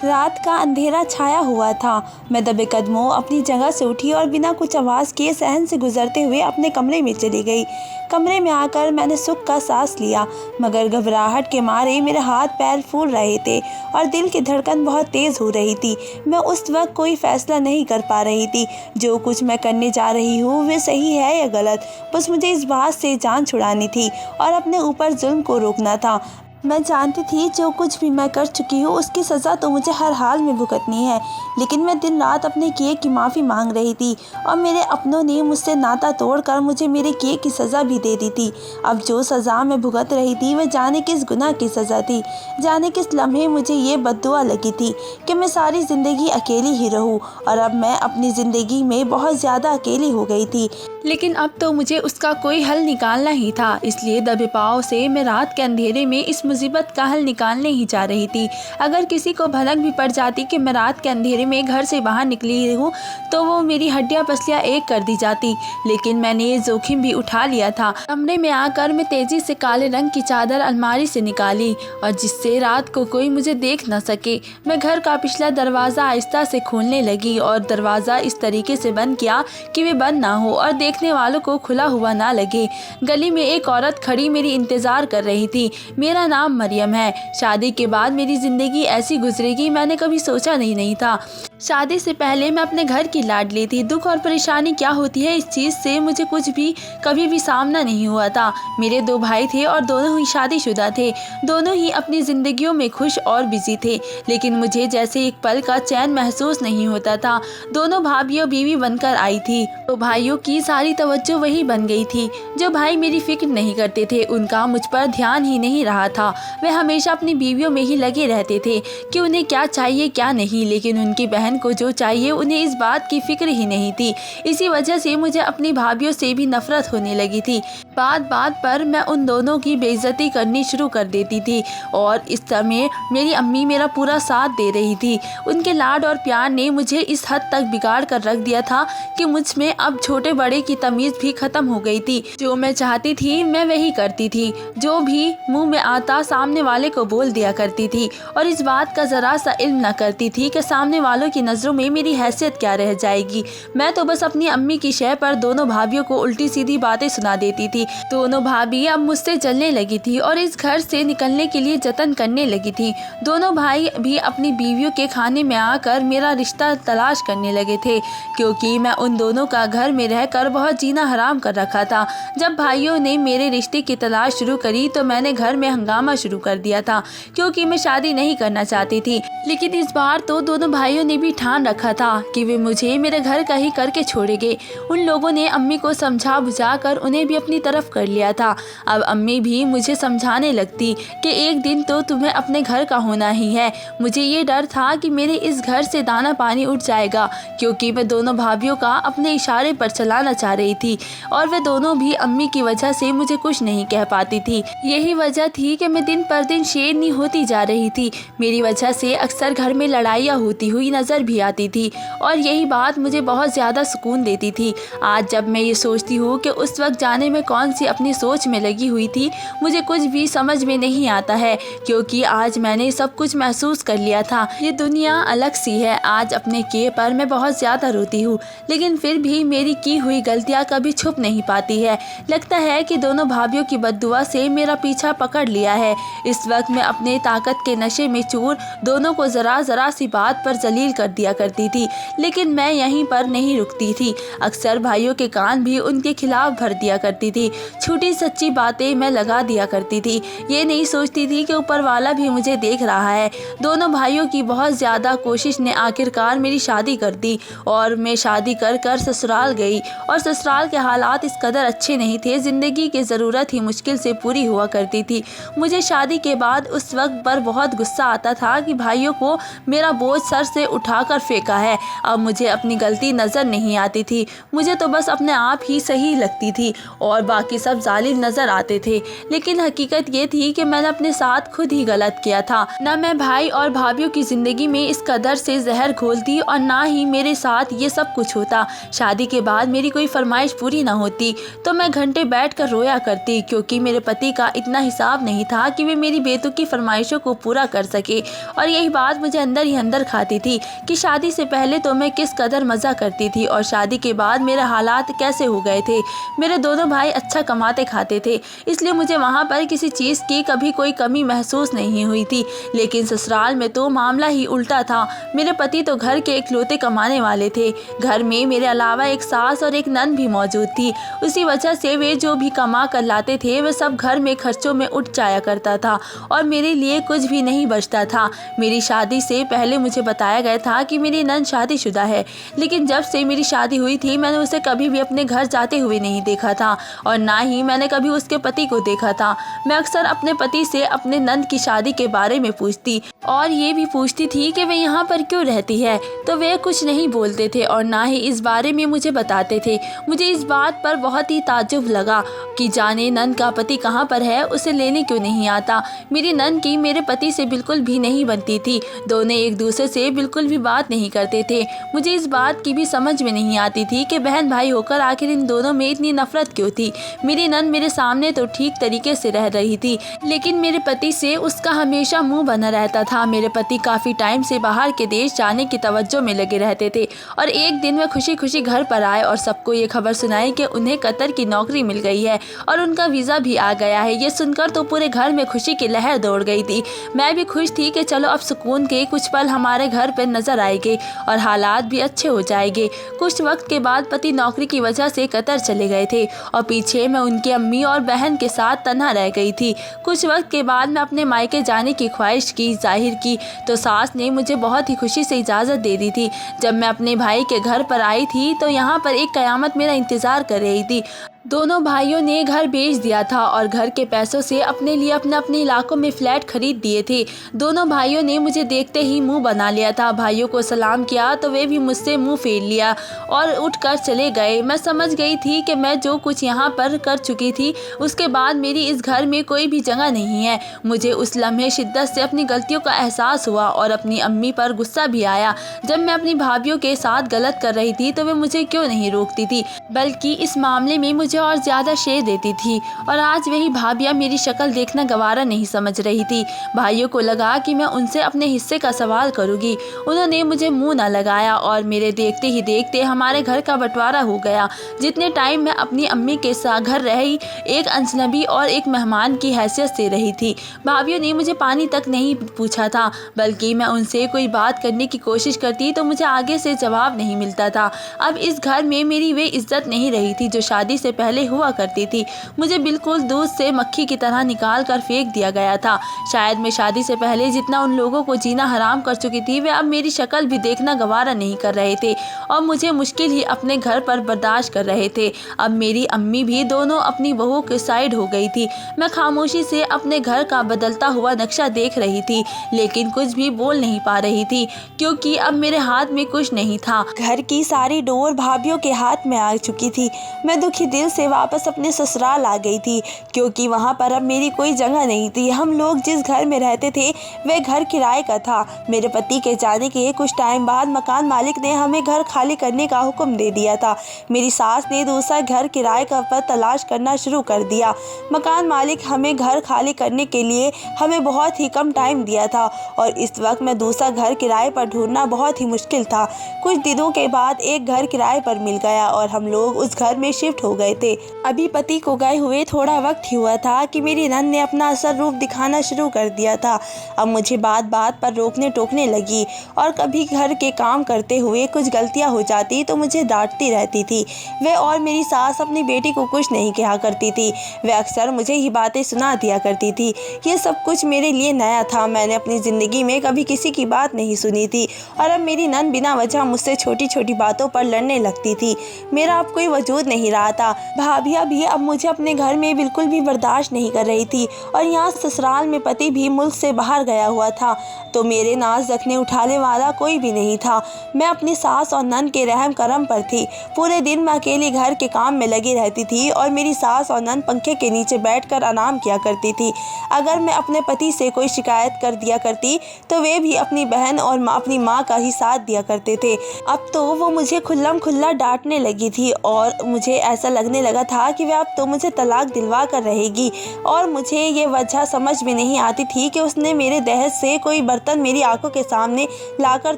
रात का अंधेरा छाया हुआ था। मैं दबे कदमों अपनी जगह से उठी और बिना कुछ आवाज़ किए सहन से गुजरते हुए अपने कमरे में चली गई। कमरे में आकर मैंने सुख का सांस लिया, मगर घबराहट के मारे मेरे हाथ पैर फूल रहे थे और दिल की धड़कन बहुत तेज़ हो रही थी। मैं उस वक्त कोई फैसला नहीं कर पा रही थी। जो कुछ मैं करने जा रही हूँ वे सही है या गलत, बस मुझे इस बात से जान छुड़ानी थी और अपने ऊपर जुल्म को रोकना था। मैं जानती थी जो कुछ भी मैं कर चुकी हूँ उसकी सज़ा तो मुझे हर हाल में भुगतनी है, लेकिन मैं दिन रात अपने किए की माफ़ी मांग रही थी और मेरे अपनों ने मुझसे नाता तोड़कर मुझे मेरे किए की सज़ा भी दे दी थी। अब जो सज़ा मैं भुगत रही थी वह जाने किस गुनाह की सज़ा थी। जाने किस लम्हे मुझे ये बद्दुआ लगी थी कि मैं सारी ज़िंदगी अकेली ही रहूँ, और अब मैं अपनी ज़िंदगी में बहुत ज़्यादा अकेली हो गई थी। लेकिन अब तो मुझे उसका कोई हल निकालना ही था, इसलिए दबे पाँव से मैं रात के अंधेरे में इस मुसीबत का हल निकालने ही जा रही थी। अगर किसी को भनक भी पड़ जाती कि मैं रात के अंधेरे में घर से बाहर निकली हूँ तो वो मेरी हड्डियाँ पसलियाँ एक कर दी जाती, लेकिन मैंने ये जोखिम भी उठा लिया था। कमरे में आकर मैं तेज़ी से काले रंग की चादर अलमारी से निकाली और जिससे रात को कोई मुझे देख न सके। मैं घर का पिछला दरवाज़ा आहिस्ता से खोलने लगी और दरवाज़ा इस तरीके से बंद किया कि वे बंद ना हो और देखने वालों को खुला हुआ ना लगे। गली में एक औरत खड़ी मेरी इंतज़ार कर रही थी। मेरा नाम मरियम है। शादी के बाद मेरी ज़िंदगी ऐसी गुजरेगी मैंने कभी सोचा नहीं था। शादी से पहले मैं अपने घर की लाडली थी। दुख और परेशानी क्या होती है इस चीज़ से मुझे कुछ भी कभी भी सामना नहीं हुआ था। मेरे 2 भाई थे और दोनों ही शादीशुदा थे। दोनों ही अपनी ज़िंदगियों में खुश और बिजी थे, लेकिन मुझे जैसे एक पल का चैन महसूस नहीं होता था। दोनों भाभियों बीवी बनकर आई थी तो भाइयों की सारी तवज्जो वही बन गई थी। जो भाई मेरी फिक्र नहीं करते थे उनका मुझ पर ध्यान ही नहीं रहा था। वे हमेशा अपनी बीवियों में ही लगे रहते थे कि उन्हें क्या चाहिए क्या नहीं, लेकिन उनकी बहन को जो चाहिए उन्हें इस बात की फिक्र ही नहीं थी। इसी वजह से मुझे अपनी भाभियों से भी नफरत होने लगी थी। बात बात पर मैं उन दोनों की बेइज्जती करनी शुरू कर देती थी और इस समय मेरी अम्मी मेरा पूरा साथ दे रही थी। उनके लाड और प्यार ने मुझे इस हद तक बिगाड़ कर रख दिया था कि मुझ में अब छोटे बड़े की तमीज़ भी खत्म हो गई थी। जो मैं चाहती थी मैं वही करती थी, जो भी मुंह में आता सामने वाले को बोल दिया करती थी और इस बात का ज़रा सा इल्म न करती थी कि सामने वालों की नज़रों में मेरी हैसियत क्या रह जाएगी। मैं तो बस अपनी अम्मी की शय पर दोनों भाभियों को उल्टी सीधी बातें सुना देती थी। दोनों भाभी अब मुझसे जलने लगी थी और इस घर से निकलने के लिए जतन करने लगी थी। दोनों भाई भी अपनी बीवियों के खाने में आकर मेरा रिश्ता तलाश करने लगे थे, क्योंकि मैं उन दोनों का घर में रहकर बहुत जीना हराम कर रखा था। जब भाइयों ने मेरे रिश्ते की तलाश शुरू करी तो मैंने घर में हंगामा शुरू कर दिया था, क्योंकि मैं शादी नहीं करना चाहती थी। लेकिन इस बार तो दोनों भाइयों ने भी ठान रखा था कि वे मुझे मेरे घर का ही करके छोड़ेंगे। उन लोगों ने अम्मी को समझा बुझा कर उन्हें भी अपनी तरफ कर लिया था। अब अम्मी भी मुझे समझाने लगती कि एक दिन तो तुम्हें अपने घर का होना ही है। मुझे ये डर था कि मेरे इस घर से दाना पानी उठ जाएगा, क्योंकि मैं दोनों भाभियों का अपने इशारे पर चलाना चाह रही थी और वे दोनों भी अम्मी की वजह से मुझे कुछ नहीं कह पाती थी। यही वजह थी कि मैं दिन पर दिन शेरनी होती जा रही थी। मेरी वजह से अक्सर घर में लड़ाइयाँ होती हुई नज़र भी आती थी और यही बात मुझे बहुत ज़्यादा सुकून देती थी। आज जब मैं ये सोचती हूँ कि उस वक्त जाने में कौन सी अपनी सोच में लगी हुई थी, मुझे कुछ भी समझ में नहीं आता है, क्योंकि आज मैंने सब कुछ महसूस कर लिया था। ये दुनिया अलग सी है। आज अपने किए पर मैं बहुत ज़्यादा रोती हूँ, लेकिन फिर भी मेरी की हुई गलतियाँ कभी छुप नहीं पाती है। लगता है कि दोनों भाभियों की बद्दुआ से मेरा पीछा पकड़ लिया है। इस वक्त मैं अपने ताकत के नशे में चूर दोनों को ज़रा सी बात पर जलील कर दिया करती थी, लेकिन मैं यहीं पर नहीं रुकती थी। अक्सर भाइयों के कान भी उनके खिलाफ भर दिया करती थी। छोटी सच्ची बातें मैं लगा दिया करती थी। ये नहीं सोचती थी कि ऊपर वाला भी मुझे देख रहा है। दोनों भाइयों की बहुत ज़्यादा कोशिश ने आखिरकार मेरी शादी कर दी और मैं शादी कर कर ससुराल गई और ससुराल के हालात इस कदर अच्छे नहीं थे। ज़िंदगी की ज़रूरत ही मुश्किल से पूरी हुआ करती थी। मुझे शादी के बाद उस वक्त पर बहुत गुस्सा आता था कि भाइयों को मेरा बोझ सर से उठा उठाकर फेंका है। अब मुझे अपनी गलती नज़र नहीं आती थी, मुझे तो बस अपने आप ही सही लगती थी और बाकी सब जालिम नज़र आते थे। लेकिन हकीकत ये थी कि मैंने अपने साथ खुद ही गलत किया था। न मैं भाई और भाभीियों की ज़िंदगी में इस कदर से जहर घोलती और ना ही मेरे साथ ये सब कुछ होता। शादी के बाद मेरी कोई फरमाइश पूरी ना होती तो मैं घंटे बैठकर रोया करती, क्योंकि मेरे पति का इतना हिसाब नहीं था कि वे मेरी बेतुकी फरमाइशों को पूरा कर सके। और यही बात मुझे अंदर ही अंदर खाती थी कि शादी से पहले तो मैं किस कदर मज़ा करती थी और शादी के बाद मेरे हालात कैसे हो गए थे। मेरे दोनों भाई अच्छा कमाते खाते थे, इसलिए मुझे वहाँ पर किसी चीज़ की कभी कोई कमी महसूस नहीं हुई थी। लेकिन ससुराल में तो मामला ही उल्टा था। मेरे पति तो घर के इकलौते कमाने वाले थे। घर में मेरे अलावा एक सास और एक नंद भी मौजूद थी। उसी वजह से वे जो भी कमा कर लाते थे वह सब घर में खर्चों में उठ जाया करता था और मेरे लिए कुछ भी नहीं बचता था। मेरी शादी से पहले मुझे बताया गया था कि मेरी नंद शादीशुदा है, लेकिन जब से मेरी शादी हुई थी मैंने उसे कभी भी अपने घर जाते हुए नहीं देखा था और ना ही मैंने कभी उसके पति को देखा था। मैं अक्सर अपने पति से अपने नंद की शादी के बारे में पूछती और ये भी पूछती थी कि वे यहाँ पर क्यों रहती है, तो वे कुछ नहीं बोलते थे और ना ही इस बारे में मुझे बताते थे। मुझे इस बात पर बहुत ही ताज्जुब लगा कि जाने नंद का पति कहाँ पर है, उसे लेने क्यों नहीं आता। मेरी नंद की मेरे पति से बिल्कुल भी नहीं बनती थी, दोनों एक दूसरे से बिल्कुल भी बात नहीं करते थे। मुझे इस बात की भी समझ में नहीं आती थी कि बहन भाई होकर आखिर इन दोनों में इतनी नफरत क्यों थी। मेरी नंद मेरे सामने तो ठीक तरीके से रह रही थी, लेकिन मेरे पति से उसका हमेशा मुंह बना रहता था। मेरे पति काफ़ी टाइम से बाहर के देश जाने की तवज्जो में लगे रहते थे और एक दिन वह खुशी खुशी घर पर आए और सबको ये खबर सुनाई कि उन्हें कतर की नौकरी मिल गई है और उनका वीज़ा भी आ गया है। ये सुनकर तो पूरे घर में खुशी की लहर दौड़ गई थी। मैं भी खुश थी कि चलो अब सुकून के कुछ पल हमारे घर पर नजर आएंगे और हालात भी अच्छे हो जाएंगे। कुछ वक्त के बाद पति नौकरी की वजह से कतर चले गए थे और पीछे मैं उनकी अम्मी और बहन के साथ तन्हा रह गई थी। कुछ वक्त के बाद मैं अपने मायके जाने की ख्वाहिश की जाहिर की तो सास ने मुझे बहुत ही खुशी से इजाज़त दे दी थी। जब मैं अपने भाई के घर पर आई थी तो यहाँ पर एक कयामत मेरा इंतज़ार कर रही थी। दोनों भाइयों ने घर बेच दिया था और घर के पैसों से अपने लिए अपने अपने इलाकों में फ्लैट खरीद दिए थे। दोनों भाइयों ने मुझे देखते ही मुंह बना लिया था। भाइयों को सलाम किया तो वे भी मुझसे मुंह फेर लिया और उठकर चले गए। मैं समझ गई थी कि मैं जो कुछ यहाँ पर कर चुकी थी उसके बाद मेरी इस घर में कोई भी जगह नहीं है। मुझे उस लम्हे शिद्दत से अपनी गलतियों का एहसास हुआ और अपनी अम्मी पर गुस्सा भी आया। जब मैं अपनी भाभीियों के साथ गलत कर रही थी तो वे मुझे क्यों नहीं रोकती थी, बल्कि इस मामले में मुझे और ज़्यादा शेर देती थी। और आज वही भाभियाँ मेरी शक्ल देखना गवारा नहीं समझ रही थी। भाइयों को लगा कि मैं उनसे अपने हिस्से का सवाल करूँगी। उन्होंने मुझे मुंह न लगाया और मेरे देखते ही देखते हमारे घर का बंटवारा हो गया। जितने टाइम मैं अपनी अम्मी के साथ घर रही, एक अजनबी और एक मेहमान की हैसियत से रही थी। भाभियों ने मुझे पानी तक नहीं पूछा था, बल्कि मैं उनसे कोई बात करने की कोशिश करती तो मुझे आगे से जवाब नहीं मिलता था। अब इस घर में मेरी वे इज्जत नहीं रही थी जो शादी से पहले हुआ करती थी। मुझे बिल्कुल दूध से मक्खी की तरह निकाल कर फेंक दिया गया था। शायद मैं शादी से पहले जितना उन लोगों को जीना हराम कर चुकी थी, वे अब मेरी शक्ल भी देखना गवारा नहीं कर रहे थे और मुझे मुश्किल ही अपने घर पर बर्दाश्त कर रहे थे। अब मेरी अम्मी भी दोनों अपनी बहू के साइड हो गई थी। मैं खामोशी से अपने घर का बदलता हुआ नक्शा देख रही थी, लेकिन कुछ भी बोल नहीं पा रही थी क्योंकि अब मेरे हाथ में कुछ नहीं था। घर की सारी डोर भाभियों के हाथ में आ चुकी थी। मैं दुखी दिल से वापस अपने ससुराल आ गई थी क्योंकि वहाँ पर अब मेरी कोई जगह नहीं थी। हम लोग जिस घर में रहते थे वह घर किराए का था। मेरे पति के जाने के कुछ टाइम बाद मकान मालिक ने हमें घर खाली करने का हुक्म दे दिया था। मेरी सास ने दूसरा घर किराए का पर तलाश करना शुरू कर दिया। मकान मालिक हमें घर खाली करने के लिए हमें बहुत ही कम टाइम दिया था और इस वक्त मैं दूसरा घर किराए पर ढूंढना बहुत ही मुश्किल था। कुछ दिनों के बाद एक घर किराए पर मिल गया और हम लोग उस घर में शिफ्ट हो गए थे। अभी पति को गए हुए थोड़ा वक्त ही हुआ था कि मेरी नंद ने अपना असल रूप दिखाना शुरू कर दिया था। अब मुझे बात बात पर रोकने टोकने लगी और कभी घर के काम करते हुए कुछ गलतियां हो जाती तो मुझे डांटती रहती थी। वह और मेरी सास अपनी बेटी को कुछ नहीं कहा करती थी, वह अक्सर मुझे ही बातें सुना दिया करती थी। ये सब कुछ मेरे लिए नया था। मैंने अपनी ज़िंदगी में कभी किसी की बात नहीं सुनी थी और अब मेरी नंद बिना वजह मुझसे छोटी छोटी बातों पर लड़ने लगती थी। मेरा अब कोई वजूद नहीं रहा था। भाभियाँ भी अब मुझे अपने घर में बिल्कुल भी बर्दाश्त नहीं कर रही थी और यहाँ ससुराल में पति भी मुल्क से बाहर गया हुआ था। तो मेरे नाज रखने उठाने वाला कोई भी नहीं था। मैं अपनी सास और नन के रहम करम पर थी। पूरे दिन मैं अकेली घर के काम में लगी रहती थी और मेरी सास और नन पंखे के नीचे बैठकर आराम किया करती थी। अगर मैं अपने पति से कोई शिकायत कर दिया करती तो वे भी अपनी बहन और अपनी माँ का ही साथ दिया करते थे। अब तो वो मुझे खुल्लम खुल्ला डांटने लगी थी और मुझे ऐसा लगने लगा था कि वह अब तो मुझे तलाक दिलवा कर रहेगी। और मुझे ये वजह समझ में नहीं आती थी कि उसने मेरे दहेज से कोई बर्तन मेरी आंखों के सामने लाकर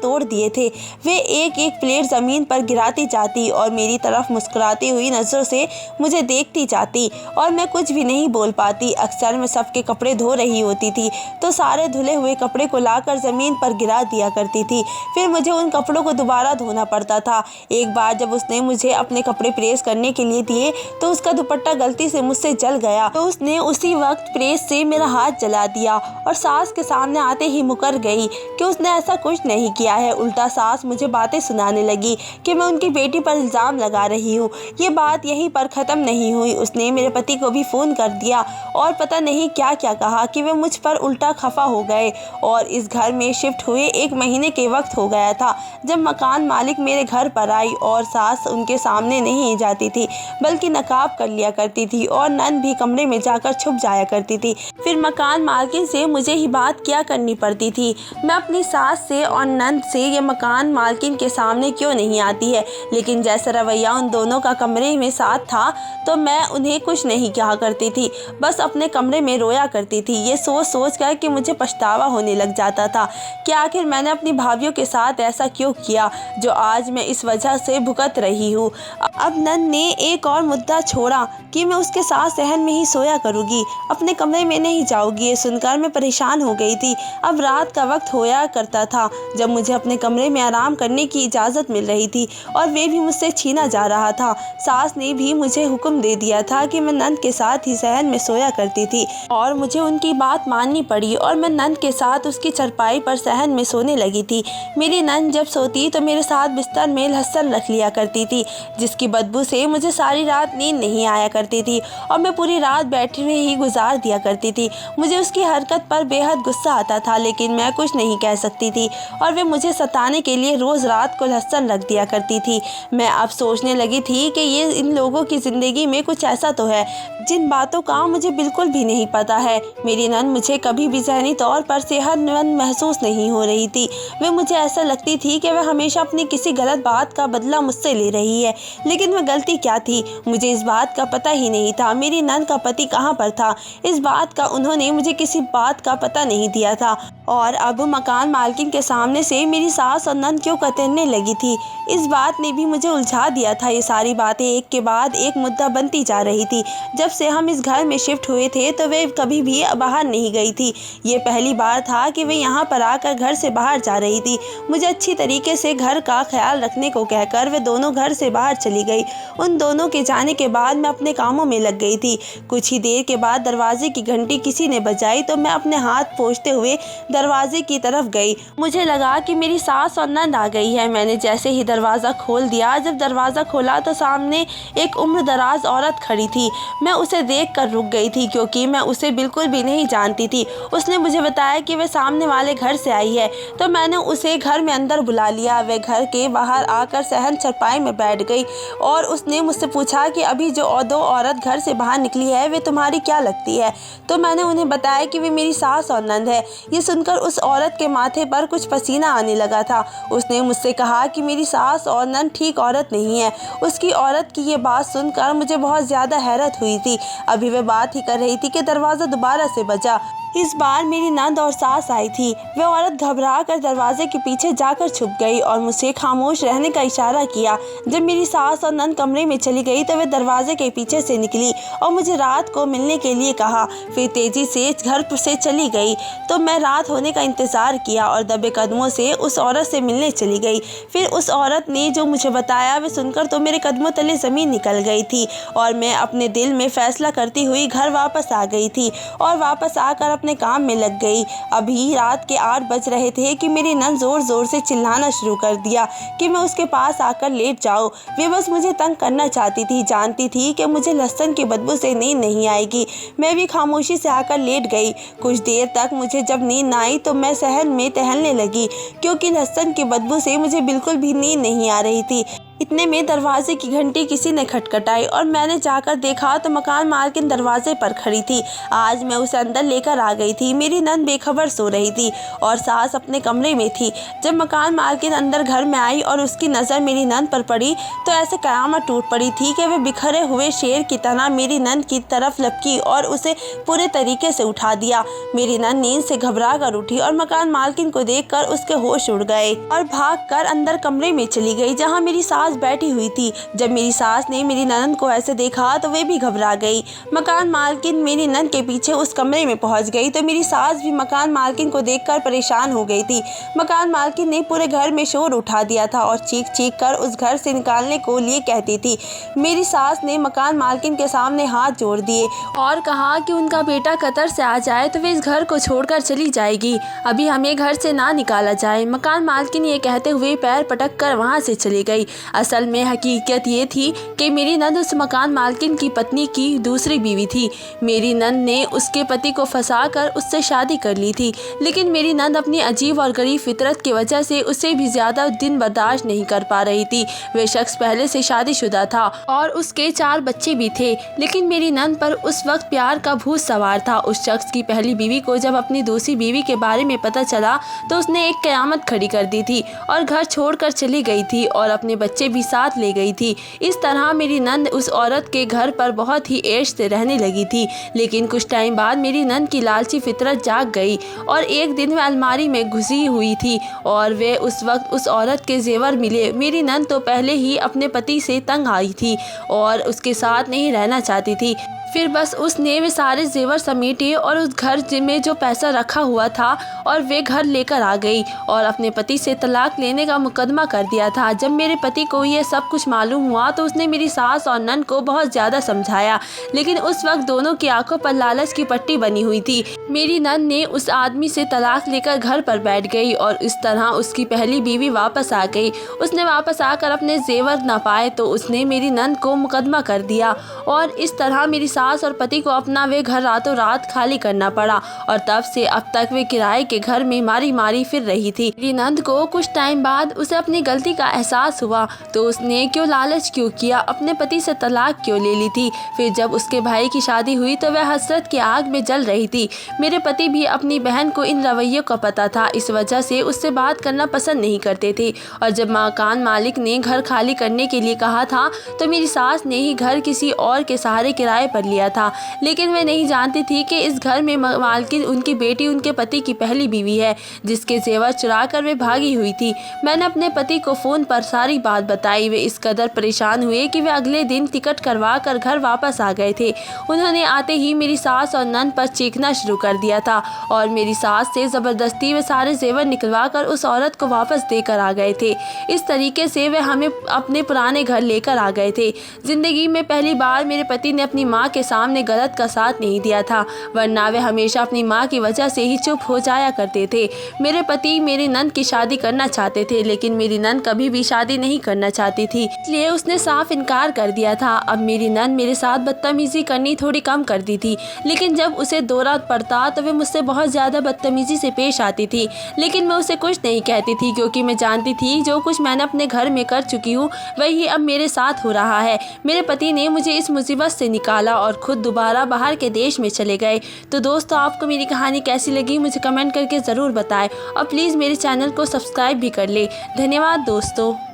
तोड़ दिए थे। वे एक एक प्लेट ज़मीन पर गिराती जाती और मेरी तरफ मुस्कुराती हुई नज़रों से मुझे देखती जाती और मैं कुछ भी नहीं बोल पाती। अक्सर मैं सबके कपड़े धो रही होती थी तो सारे धुले हुए कपड़े को लाकर ज़मीन पर गिरा दिया करती थी। फिर मुझे उन कपड़ों को दोबारा धोना पड़ता था। एक बार जब उसने मुझे अपने कपड़े प्रेस करने के लिए दिए तो उसका दुपट्टा गलती से मुझसे जल गया तो उसने उसी वक्त प्रेस से मेरा हाथ जला दिया और सास के सामने आते ही मुकर गई कि उसने ऐसा कुछ नहीं किया है। उल्टा सास मुझे बातें सुनाने लगी कि मैं उनकी बेटी पर इल्ज़ाम लगा रही हूँ। ये बात यहीं पर ख़त्म नहीं हुई। उसने मेरे पति को भी फ़ोन कर दिया और पता नहीं क्या क्या कहा कि वे मुझ पर उल्टा खफा हो गए। और इस घर में शिफ्ट हुए 1 महीने के वक्त हो गया था जब मकान मालिक मेरे घर पर आई और सास उनके सामने नहीं जाती थी बल्कि नकाब कर लिया करती थी और नन भी कमरे में जाकर छुप जाया करती थी। फिर मकान मालकिन से मुझे ही बात क्या करनी पड़ती थी। मैं अपनी सास से और नंद से ये मकान मालकिन के सामने क्यों नहीं आती है, लेकिन जैसा रवैया उन दोनों का कमरे में साथ था तो मैं उन्हें कुछ नहीं कहा करती थी, बस अपने कमरे में रोया करती थी। ये सोच सोच कर कि मुझे पछतावा होने लग जाता था कि आखिर मैंने अपनी भाभीियों के साथ ऐसा क्यों किया जो आज मैं इस वजह से भुगत रही हूँ। अब नंद ने एक और मुद्दा छोड़ा कि मैं उसके साथ सहन में ही सोया करूँगी, अपने कमरे में नहीं जाऊँगी। ये सुनकर मैं परेशान हो गई थी। अब रात का वक्त होया करता था जब मुझे अपने कमरे में आराम करने की इजाज़त मिल रही थी और वे भी मुझसे छीना जा रहा था। सास ने भी मुझे हुक्म दे दिया था कि मैं नंद के साथ ही सहन में सोया करती थी और मुझे उनकी बात माननी पड़ी और मैं नंद के साथ उसकी चारपाई पर सहन में सोने लगी थी। मेरी नंद जब सोती तो मेरे साथ बिस्तर में लहसुन रख लिया करती थी जिसकी बदबू से मुझे सारी रात नींद नहीं आया करती थी और मैं पूरी रात बैठे हुए ही गुजार दिया करती थी। मुझे उसकी हरकत पर बेहद गुस्सा आता था लेकिन मैं कुछ नहीं कह सकती थी और वे मुझे सताने के लिए रोज़ रात को लहसुन रख दिया करती थी। मैं अब सोचने लगी थी कि ये इन लोगों की ज़िंदगी में कुछ ऐसा तो है जिन बातों का मुझे बिल्कुल भी नहीं पता है। मेरी नंद मुझे कभी भी ज़हनी तौर पर सेहतमंद महसूस नहीं हो रही थी। वे मुझे ऐसा लगती थी कि वह हमेशा अपनी किसी गलत बात का बदला मुझसे ले रही है, लेकिन वह गलती क्या थी मुझे इस बात का पता ही नहीं था। मेरी नंद का पति कहाँ पर था इस बात का उन्होंने मुझे किसी बात का पता नहीं दिया था और अब मकान मालकिन के सामने से मेरी सास और नंद क्यों कतरने लगी थी इस बात ने भी मुझे उलझा दिया था। ये सारी बातें एक के बाद एक मुद्दा बनती जा रही थी। जब से हम इस घर में शिफ्ट हुए थे तो वे कभी भी बाहर नहीं गई थी। ये पहली बार था कि वे यहाँ पर आकर घर से बाहर जा रही थी। मुझे अच्छी तरीके से घर का ख्याल रखने को कहकर वे दोनों घर से बाहर चली गई। उन दोनों के जाने के बाद मैं अपने कामों में लग गई थी। कुछ ही देर के बाद दरवाजे की घंटी किसी ने बजाई तो मैं अपने हाथ पोंछते हुए दरवाजे की तरफ गई। मुझे लगा कि मेरी सास और नंद आ गई है। मैंने जैसे ही दरवाज़ा खोल दिया, जब दरवाज़ा खोला तो सामने एक उम्र दराज औरत खड़ी थी। मैं उसे देखकर रुक गई थी क्योंकि मैं उसे बिल्कुल भी नहीं जानती थी। उसने मुझे बताया कि वह सामने वाले घर से आई है तो मैंने उसे घर में अंदर बुला लिया। वह घर के बाहर आकर सहन चारपाई में बैठ गई और उसने मुझसे पूछा कि अभी जो 2 औरत घर से बाहर निकली है वे तुम्हारी क्या लगती है। तो मैंने उन्हें बताया कि वे मेरी सास और नंद है। ये सुनकर उस औरत के माथे पर कुछ पसीना आने लगा था। उसने मुझसे कहा कि मेरी सास और नंद ठीक औरत नहीं है। उसकी औरत की ये बात सुनकर मुझे बहुत ज़्यादा हैरत हुई थी। अभी वह बात ही कर रही थी कि दरवाज़ा दोबारा से बजा। इस बार मेरी नंद और सास आई थी। वह औरत घबरा कर दरवाजे के पीछे जाकर छुप गई और मुझसे खामोश रहने का इशारा किया। जब मेरी सास और नंद कमरे में चली गई तो वह दरवाजे के पीछे से निकली और मुझे रात को मिलने के लिए कहा। फिर तेज़ी से घर से चली गई तो मैं रात होने का इंतज़ार किया और दबे कदमों से उस औरत से मिलने चली गई। फिर उस औरत ने जो मुझे बताया वह सुनकर तो मेरे कदमों तले ज़मीन निकल गई थी और मैं अपने दिल में फ़ैसला करती हुई घर वापस आ गई थी और वापस आकर अपने काम में लग गई। अभी रात के 8 बज रहे थे कि मेरी नंद ज़ोर ज़ोर से चिल्लाना शुरू कर दिया कि मैं उसके पास आकर लेट जाऊँ। वे बस मुझे तंग करना चाहती थी, जानती थी कि मुझे लहसुन की बदबू से नींद नहीं आएगी। मैं भी खामोशी से आकर लेट गई। कुछ देर तक मुझे जब नींद न आई तो मैं सहन में टहलने लगी, क्योंकि लहसुन की बदबू से मुझे बिल्कुल भी नींद नहीं आ रही थी। इतने में दरवाजे की घंटी किसी ने खटखटाई और मैंने जाकर देखा तो मकान मालकिन दरवाजे पर खड़ी थी। आज मैं उसे अंदर लेकर आ गई थी। मेरी नंद बेखबर सो रही थी और सास अपने कमरे में थी। जब मकान मालकिन अंदर घर में आई और उसकी नज़र मेरी नंद पर पड़ी तो ऐसे क़यामत टूट पड़ी थी कि वह बिखरे हुए शेर की तरह मेरी नंद की तरफ लपकी और उसे पूरे तरीके से उठा दिया। मेरी नंद नींद से घबरा कर उठी और मकान मालकिन को देखकर उसके होश उड़ गए और भाग कर अंदर कमरे में चली गई, जहाँ मेरी सास बैठी हुई थी। जब मेरी सास ने मेरी ननद को ऐसे देखा तो वे भी घबरा गई। मकान मालकिन मेरी ननद के पीछे उस कमरे में पहुंच गई तो मेरी सास भी मकान मालकिन को देखकर परेशान हो गई थी। मकान मालकिन ने पूरे घर में शोर उठा दिया था और चीख चीख कर उस घर से निकालने को लिए कहती थी। मेरी सास ने मकान मालकिन के सामने हाथ जोड़ दिए और कहा कि उनका बेटा कतर से आ जाए तो वे इस घर को छोड़कर चली जाएगी, अभी हमें घर से ना निकाला जाए। मकान मालकिन ये कहते हुए पैर पटक कर वहाँ से चली गई। असल में हकीकत ये थी कि मेरी नंद उस मकान मालकिन की पत्नी की दूसरी बीवी थी। मेरी नंद ने उसके पति को फंसाकर उससे शादी कर ली थी, लेकिन मेरी नंद अपनी अजीब और गरीब फितरत की वजह से उसे भी ज़्यादा दिन बर्दाश्त नहीं कर पा रही थी। वह शख्स पहले से शादीशुदा था और उसके 4 बच्चे भी थे, लेकिन मेरी नंद पर उस वक्त प्यार का भूत सवार था। उस शख्स की पहली बीवी को जब अपनी दूसरी बीवी के बारे में पता चला तो उसने एक क़यामत खड़ी कर दी थी और घर छोड़कर चली गई थी और अपने बच्चे भी साथ ले गई थी। इस तरह मेरी नंद उस औरत के घर पर बहुत ही ऐश से रहने लगी थी। लेकिन कुछ टाइम बाद मेरी नंद की लालची फितरत जाग गई और एक दिन वह अलमारी में घुसी हुई थी और वे उस वक्त उस औरत के जेवर मिले। मेरी नंद तो पहले ही अपने पति से तंग आई थी और उसके साथ नहीं रहना चाहती थी। फिर बस उसने वे सारे जेवर समेटे और उस घर में जो पैसा रखा हुआ था और वे घर लेकर आ गई और अपने पति से तलाक लेने का मुकदमा कर दिया था। जब मेरे पति को ये सब कुछ मालूम हुआ तो उसने मेरी सास और नंद को बहुत ज़्यादा समझाया, लेकिन उस वक्त दोनों की आंखों पर लालच की पट्टी बनी हुई थी। मेरी नंद ने उस आदमी से तलाक लेकर घर पर बैठ गई और इस तरह उसकी पहली बीवी वापस आ गई। उसने वापस आकर अपने जेवर ना पाए तो उसने मेरी नंद को मुकदमा कर दिया और इस तरह मेरी सास और पति को अपना वे घर रातों रात खाली करना पड़ा और तब से अब तक वे किराए के घर में मारी मारी फिर रही थी। मेरी नंद को कुछ टाइम बाद उसे अपनी गलती का एहसास हुआ तो उसने लालच क्यों किया, अपने पति से तलाक क्यों ले ली थी। फिर जब उसके भाई की शादी हुई तो वह हसरत की आग में जल रही थी। मेरे पति भी अपनी बहन को इन रवैयों का पता था, इस वजह से उससे बात करना पसंद नहीं करते थे। और जब मकान मालिक ने घर खाली करने के लिए कहा था तो मेरी सास ने ही घर किसी और के सहारे किराए पर लिया था, लेकिन वह नहीं जानती थी कि इस घर में मालकिन उनकी बेटी उनके पति की पहली बीवी है, जिसके जेवर चुरा कर वे भागी हुई थी। मैंने अपने पति को फ़ोन पर सारी बात बताई। वे इस कदर परेशान हुए कि वे अगले दिन टिकट करवा कर घर वापस आ गए थे। उन्होंने आते ही मेरी सास और नंद पर चीखना शुरू कर दिया था और मेरी सास से ज़बरदस्ती वे सारे जेवर निकलवा कर उस औरत को वापस देकर आ गए थे। इस तरीके से वे हमें अपने पुराने घर लेकर आ गए थे। ज़िंदगी में पहली बार मेरे पति ने अपनी माँ के सामने गलत का साथ नहीं दिया था, वरना वे हमेशा अपनी माँ की वजह से ही चुप हो जाया करते थे। मेरे पति मेरी नंद की शादी करना चाहते थे, लेकिन मेरी नंद कभी भी शादी नहीं करना चाहती थी, इसलिए उसने साफ इनकार कर दिया था। अब मेरी नंद मेरे साथ बदतमीजी करनी थोड़ी कम कर दी थी, लेकिन जब उसे दौरा पड़ता तो वे मुझसे बहुत ज़्यादा बदतमीजी से पेश आती थी। लेकिन मैं उसे कुछ नहीं कहती थी, क्योंकि मैं जानती थी जो कुछ मैंने अपने घर में कर चुकी हूँ वही अब मेरे साथ हो रहा है। मेरे पति ने मुझे इस मुसीबत से निकाला और खुद दोबारा बाहर के देश में चले गए। तो दोस्तों, आपको मेरी कहानी कैसी लगी मुझे कमेंट करके ज़रूर बताएं और प्लीज़ मेरे चैनल को सब्सक्राइब भी कर ले। धन्यवाद दोस्तों।